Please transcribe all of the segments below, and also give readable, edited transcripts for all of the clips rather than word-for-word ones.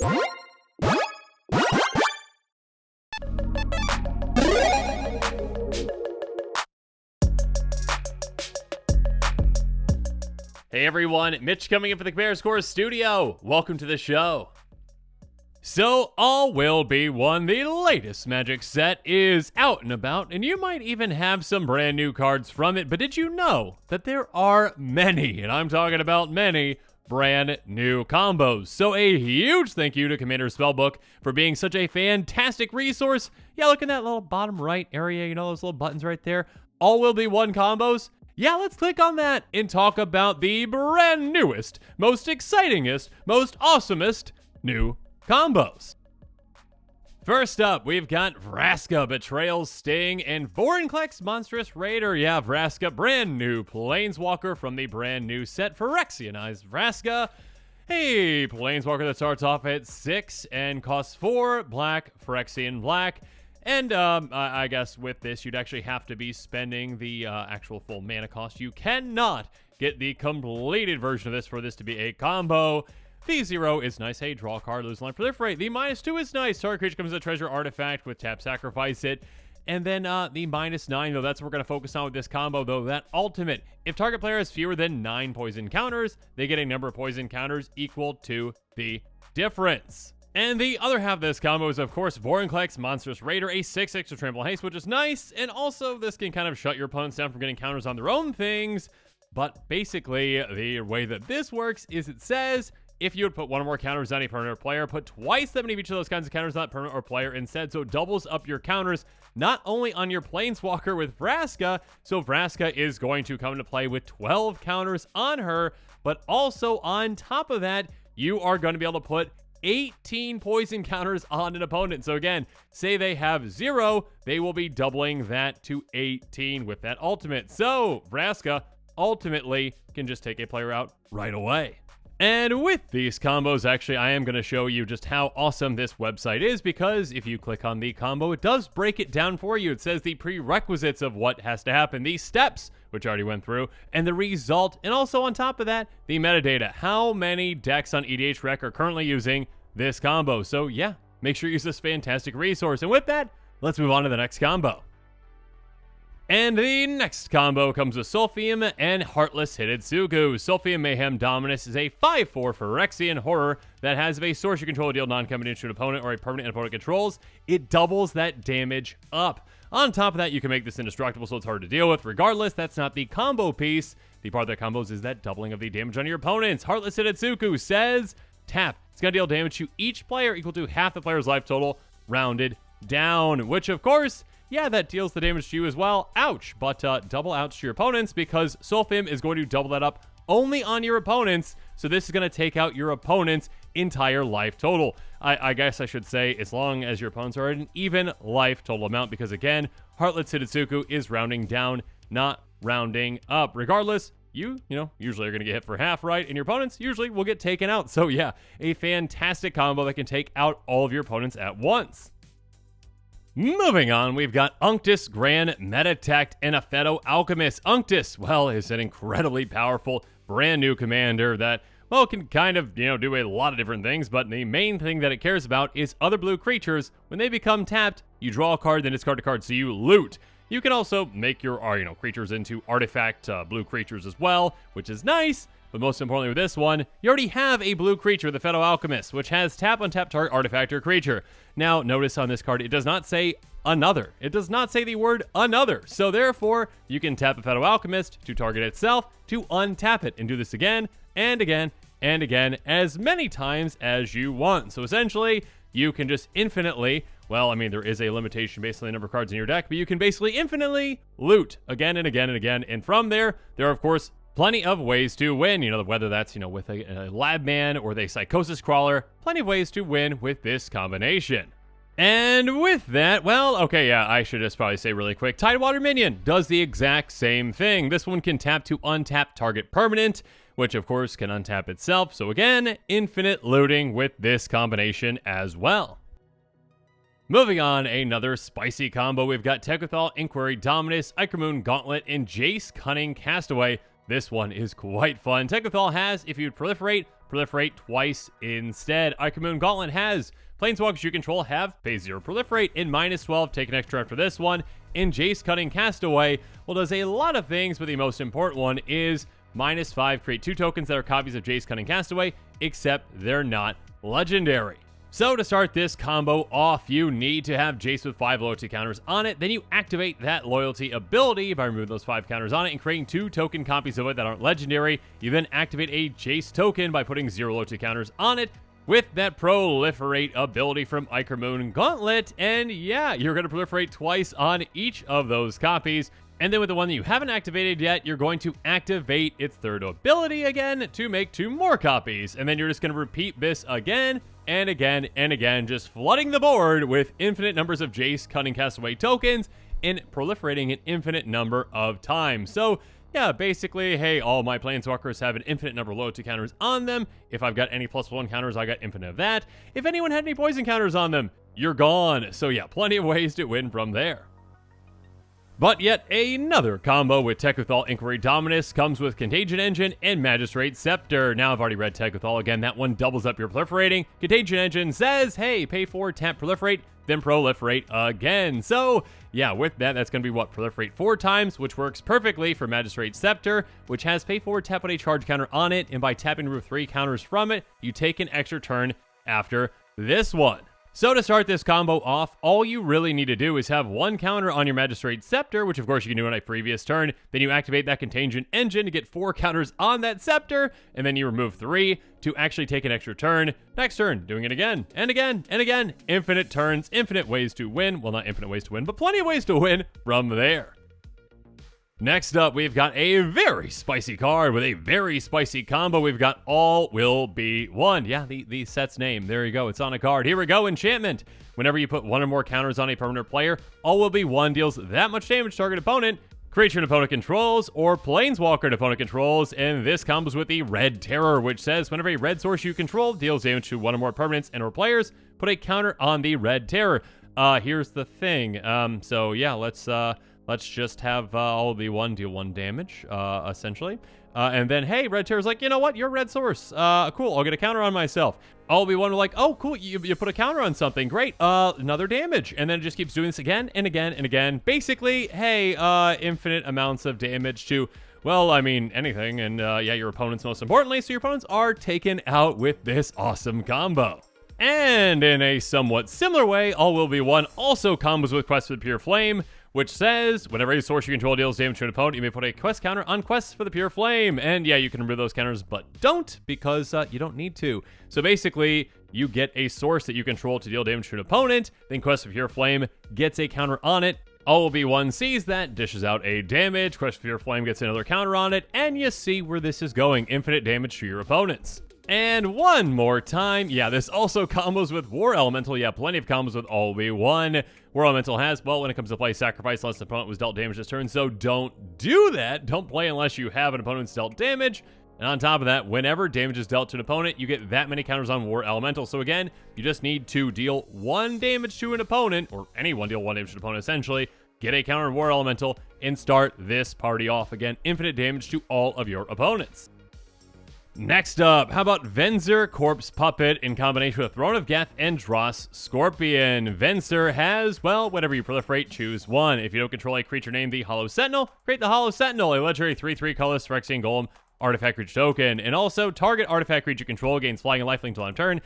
Hey everyone, Mitch coming in for the Compare Scores Studio. Welcome to the show. So, All Will Be One, the latest Magic set, is out and about, and you might even have some brand new cards from it, but did you know that there are many, and I'm talking about many, brand new combos? So a huge thank you to Commander Spellbook for being such a fantastic resource. Yeah, look in that little bottom right area, you know those little buttons right there? All Will Be One combos. Yeah, let's click on that and talk about the brand newest, most excitingest, most awesomest new combos. First up, we've got Rasco Betrayal, Sting, and Vorinclex Monstrous Raider. Yeah, Vraska, brand new Planeswalker from the brand new set, Phyrexianized Vraska. Hey, Planeswalker that starts off at 6 and costs 4 black, Phyrexian black. And I guess with this, you'd actually have to be spending the actual full mana cost. You cannot get the completed version of this for this to be a combo. The 0 is nice. Hey, draw a card, lose line, proliferate. The -2 is nice. Target creature comes as a treasure artifact with tap, sacrifice it. And then the -9, though, that's what we're going to focus on with this combo, though. That ultimate. If target player has fewer than 9 poison counters, they get a number of poison counters equal to the difference. And the other half of this combo is, of course, Vorinclex Monstrous Raider, a 6/6 with Trample Haste, which is nice. And also, this can kind of shut your opponents down from getting counters on their own things. But basically, the way that this works is it says, if you would put one or more counters on a permanent or player, put twice that many of each of those kinds of counters on that permanent or player instead. So it doubles up your counters, not only on your Planeswalker with Vraska, so Vraska is going to come into play with 12 counters on her, but also on top of that, you are going to be able to put 18 poison counters on an opponent. So again, say they have 0, they will be doubling that to 18 with that ultimate. So Vraska ultimately can just take a player out right away. And with these combos, actually, I am going to show you just how awesome this website is, because if you click on the combo, it does break it down for you. It says the prerequisites of what has to happen, the steps, which I already went through, and the result, and also on top of that, the metadata. How many decks on EDH Rec are currently using this combo? So yeah, make sure you use this fantastic resource. And with that, let's move on to the next combo. And the next combo comes with Solfem and Heartless Hidetsugu. Solfem Mayhem Dominus is a 5/4 Phyrexian horror that has, if a source you control deal non-combat to an opponent or a permanent an opponent controls, it doubles that damage up. On top of that, you can make this indestructible, so it's hard to deal with. Regardless, that's not the combo piece. The part that combos is that doubling of the damage on your opponents. Heartless Hidetsugu says, tap. It's going to deal damage to each player equal to half the player's life total, rounded down, which of course, yeah, that deals the damage to you as well. Ouch. But double ouch to your opponents, because Solfem is going to double that up only on your opponents. So this is going to take out your opponent's entire life total. I guess I should say, as long as your opponents are at an even life total amount, because again, Heartless Hidetsugu is rounding down, not rounding up. Regardless, you usually are going to get hit for half, right? And your opponents usually will get taken out. So yeah, a fantastic combo that can take out all of your opponents at once. Moving on, we've got Unctus, Grand Metetect, and a Phaedo Alchemist. Unctus, well, is an incredibly powerful, brand new commander that, well, can kind of, do a lot of different things, but the main thing that it cares about is other blue creatures. When they become tapped, you draw a card, then discard a card, so you loot. You can also make your, creatures into artifact blue creatures as well, which is nice. But most importantly with this one, you already have a blue creature, the Phaedo Alchemist, which has tap on tap target artifact or creature. Now, notice on this card, it does not say another. It does not say the word another. So therefore, you can tap a Phaedo Alchemist to target itself to untap it, and do this again and again and again as many times as you want. So essentially, you can just infinitely, there is a limitation based on the number of cards in your deck, but you can basically infinitely loot again and again and again. And from there are, of course, plenty of ways to win, whether that's, with a lab man or the psychosis crawler, plenty of ways to win with this combination. And with that, I should just probably say really quick, Tidewater Minion does the exact same thing. This one can tap to untap target permanent, which of course can untap itself. So again, infinite looting with this combination as well. Moving on, another spicy combo. We've got Tequithal, Inquiry, Dominus, Ichormoon, Gauntlet, and Jace, Cunning, Castaway. This one is quite fun. Tequithal has, if you proliferate, proliferate twice instead. Ichor Gauntlet has planeswalkers you control have pay 0 proliferate in -12. Take an extra after this one. In Jace Cutting Castaway, well, does a lot of things, but the most important one is -5. Create 2 tokens that are copies of Jace Cutting Castaway, except they're not legendary. So to start this combo off, you need to have Jace with 5 loyalty counters on it. Then you activate that loyalty ability by removing those 5 counters on it and creating 2 token copies of it that aren't legendary. You then activate a Jace token by putting 0 loyalty counters on it with that proliferate ability from Ichor Gauntlet. And yeah, you're going to proliferate twice on each of those copies. And then with the one that you haven't activated yet, you're going to activate its 3rd ability again to make 2 more copies. And then you're just going to repeat this again and again and again, just flooding the board with infinite numbers of Jace Cutting Castaway tokens and proliferating an infinite number of times. So yeah, basically, hey, all my planeswalkers have an infinite number of loyalty counters on them. If I've got any +1 counters, I got infinite of that. If anyone had any poison counters on them, you're gone. So yeah, plenty of ways to win from there. But yet another combo with Tecuthal Inquiry Dominus comes with Contagion Engine and Magistrate Scepter. Now I've already read Tecuthal again. That one doubles up your proliferating. Contagion Engine says, hey, pay 4, tap proliferate, then proliferate again. So yeah, with that, that's going to be what? Proliferate 4 times, which works perfectly for Magistrate Scepter, which has pay 4, tap with a charge counter on it, and by tapping remove 3 counters from it, you take an extra turn after this one. So to start this combo off, all you really need to do is have 1 counter on your Magistrate Scepter, which of course you can do on a previous turn. Then you activate that Contagion Engine to get 4 counters on that Scepter, and then you remove 3 to actually take an extra turn. Next turn, doing it again, and again, and again. Infinite turns, infinite ways to win. Well, not infinite ways to win, but plenty of ways to win from there. Next up, we've got a very spicy card with a very spicy combo. We've got All Will Be One. Yeah, the set's name. There you go. It's on a card. Here we go. Enchantment. Whenever you put 1 or more counters on a permanent player, All Will Be One deals that much damage to target opponent, creature an opponent controls, or planeswalker an opponent controls. And this comes with the Red Terror, which says whenever a red source you control deals damage to 1 or more permanents and or players, put a counter on the Red Terror. Here's the thing. So yeah, let's just have All Be One deal 1 damage, essentially. And then, hey, Red Terror's like, you know what? You're a red source. Cool, I'll get a counter on myself. All Be One, like, oh, cool, you put a counter on something. Great, another damage. And then it just keeps doing this again and again and again. Basically, hey, infinite amounts of damage to, well, I mean, anything. And yeah, your opponents most importantly. So your opponents are taken out with this awesome combo. And in a somewhat similar way, All Will Be One also combos with Quest for the Pure Flame, which says, whenever a source you control deals damage to an opponent, you may put a quest counter on Quest for the Pure Flame. And yeah, you can remove those counters, but don't, because you don't need to. So basically, you get a source that you control to deal damage to an opponent, then Quest for Pure Flame gets a counter on it. All Will Be One sees that, dishes out a damage, Quest for Pure Flame gets another counter on it, and you see where this is going, infinite damage to your opponents. And one more time, yeah, this also combos with War Elemental. Yeah, plenty of combos with All Will Be One. War Elemental has, well, when it comes to play, sacrifice unless the opponent was dealt damage this turn, so don't do that. Don't play unless you have an opponent's dealt damage. And on top of that, whenever damage is dealt to an opponent, you get that many counters on War Elemental. So again, you just need to deal 1 damage to an opponent, or anyone deal 1 damage to an opponent, essentially, get a counter on War Elemental, and start this party off. Again, infinite damage to all of your opponents. Next up, how about Venzer Corpse Puppet in combination with Throne of Geth and Dross Scorpion? Venzer has, well, whenever you proliferate, choose 1. If you don't control a creature named the Hollow Sentinel, create the Hollow Sentinel, a legendary 3/3 colorless Phyrexian Golem artifact creature token. And also, target artifact creature control gains flying and lifelink until end turn.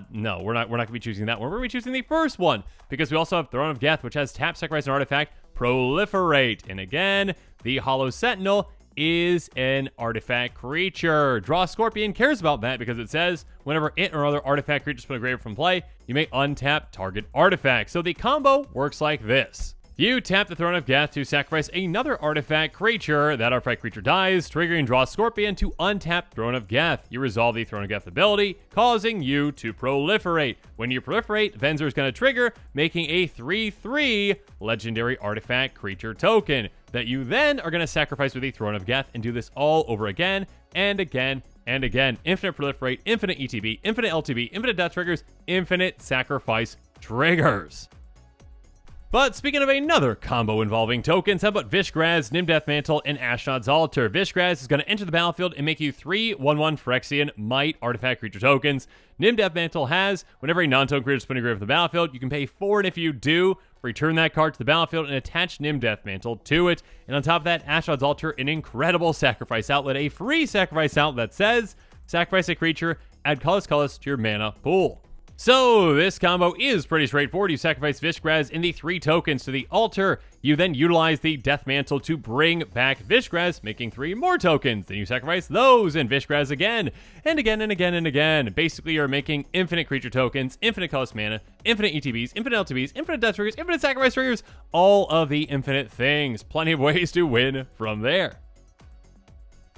No, we're not going to be choosing that one. We're going to be choosing the first one, because we also have Throne of Geth, which has tap, sacrifice, an artifact, proliferate. And again, the Hollow Sentinel is an artifact creature. Draw Scorpion cares about that because it says whenever it or other artifact creatures put a graveyard from play, you may untap target artifact. So the combo works like this. You tap the Throne of Geth to sacrifice another artifact creature. That artifact creature dies, triggering Draw Scorpion to untap Throne of Geth. You resolve the Throne of Geth ability, causing you to proliferate. When you proliferate, Venzer is going to trigger, making a 3/3 legendary artifact creature token that you then are going to sacrifice with the Throne of Geth and do this all over again and again and again. Infinite proliferate, infinite ETB, infinite LTB, infinite death triggers, infinite sacrifice triggers. But speaking of another combo involving tokens, how about Vishgraz, Nim Deathmantle, and Ashnod's Altar? Vishgraz is going to enter the battlefield and make you 3/1/1 Phyrexian Might artifact creature tokens. Nim Deathmantle has, whenever a non-token creature is put in your grave from the battlefield, you can pay 4, and if you do, return that card to the battlefield and attach Nim Deathmantle to it. And on top of that, Ashnod's Altar, an incredible sacrifice outlet, a free sacrifice outlet that says, sacrifice a creature, add colorless to your mana pool. So this combo is pretty straightforward. You sacrifice Vishgraz and the 3 tokens to the altar. You then utilize the Deathmantle to bring back Vishgraz, making 3 more tokens. Then you sacrifice those and Vishgraz again, and again, and again, and again. Basically, you're making infinite creature tokens, infinite colorless mana, infinite ETBs, infinite LTBs, infinite death triggers, infinite sacrifice triggers, all of the infinite things. Plenty of ways to win from there.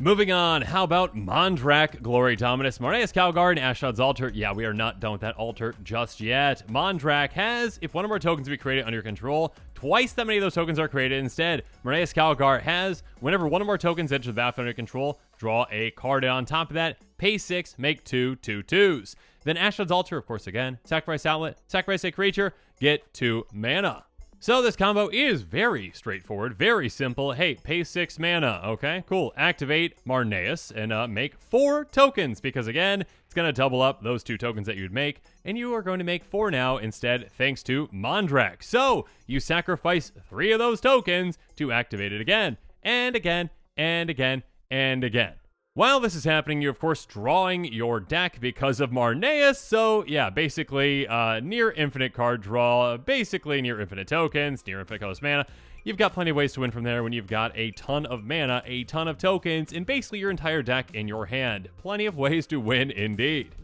Moving on, how about Mondrak, Glory Dominus, Marneus Calgar, and Ashnod's Altar? Yeah, we are not done with that altar just yet. Mondrak has, if one or more tokens be created under your control, twice that many of those tokens are created instead. Marneus Calgar has, whenever one or more tokens enter the battlefield under your control, draw a card. And on top of that, pay 6, make 2 2/2s. Then Ashnod's Altar, of course, again, sacrifice outlet, sacrifice a creature, get 2 mana. So this combo is very straightforward, very simple. Hey, pay 6 mana, okay? Cool. Activate Marneus and make 4 tokens because, again, it's going to double up those 2 tokens that you'd make, and you are going to make 4 now instead thanks to Mondrak. So you sacrifice 3 of those tokens to activate it again, and again, and again, and again. While this is happening, you're, of course, drawing your deck because of Marneus, so, yeah, basically, near infinite card draw, basically near infinite tokens, near infinite colorless mana. You've got plenty of ways to win from there when you've got a ton of mana, a ton of tokens, and basically your entire deck in your hand. Plenty of ways to win, indeed.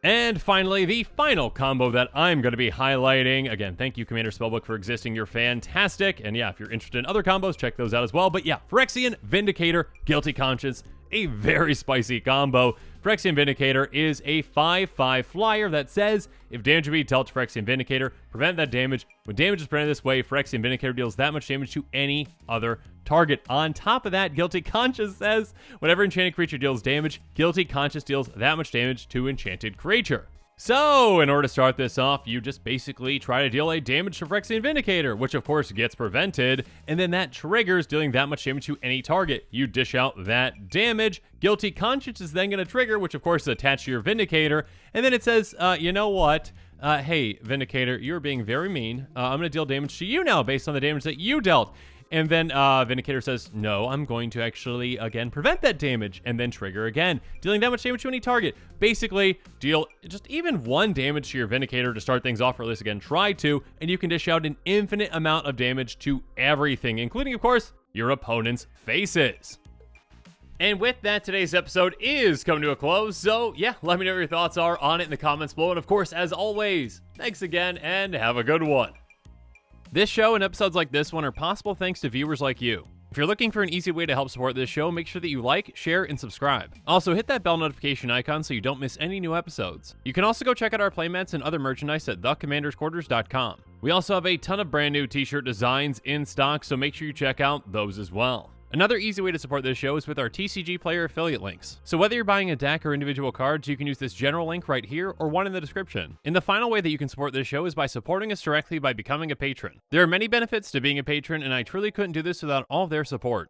And finally, the final combo that I'm going to be highlighting. Again, thank you, Commander Spellbook, for existing. You're fantastic. And yeah, if you're interested in other combos, check those out as well. But yeah, Phyrexian Vindicator, Guilty Conscience, a very spicy combo. Phyrexian Vindicator is a 5/5 flyer that says, if damage be dealt to Phyrexian Vindicator, prevent that damage. When damage is prevented this way, Phyrexian Vindicator deals that much damage to any other target. On top of that, Guilty Conscience says, whenever enchanted creature deals damage, Guilty Conscience deals that much damage to enchanted creature. So, in order to start this off, you just basically try to deal a damage to Phyrexian Vindicator, which of course gets prevented, and then that triggers dealing that much damage to any target. You dish out that damage, Guilty Conscience is then going to trigger, which of course is attached to your Vindicator, and then it says, you know what? Hey, Vindicator, you're being very mean. I'm going to deal damage to you now based on the damage that you dealt. And then Vindicator says, no, I'm going to actually, again, prevent that damage, and then trigger again, dealing that much damage to any target. Basically, deal just even 1 damage to your Vindicator to start things off, or at least, again, try to, and you can dish out an infinite amount of damage to everything, including, of course, your opponent's faces. And with that, today's episode is coming to a close, so yeah, let me know what your thoughts are on it in the comments below, and of course, as always, thanks again, and have a good one. This show and episodes like this one are possible thanks to viewers like you. If you're looking for an easy way to help support this show, make sure that you like, share, and subscribe. Also, hit that bell notification icon so you don't miss any new episodes. You can also go check out our playmats and other merchandise at thecommandersquarters.com. We also have a ton of brand new t-shirt designs in stock, so make sure you check out those as well. Another easy way to support this show is with our TCG Player affiliate links. So whether you're buying a deck or individual cards, you can use this general link right here or one in the description. And the final way that you can support this show is by supporting us directly by becoming a patron. There are many benefits to being a patron, and I truly couldn't do this without all of their support.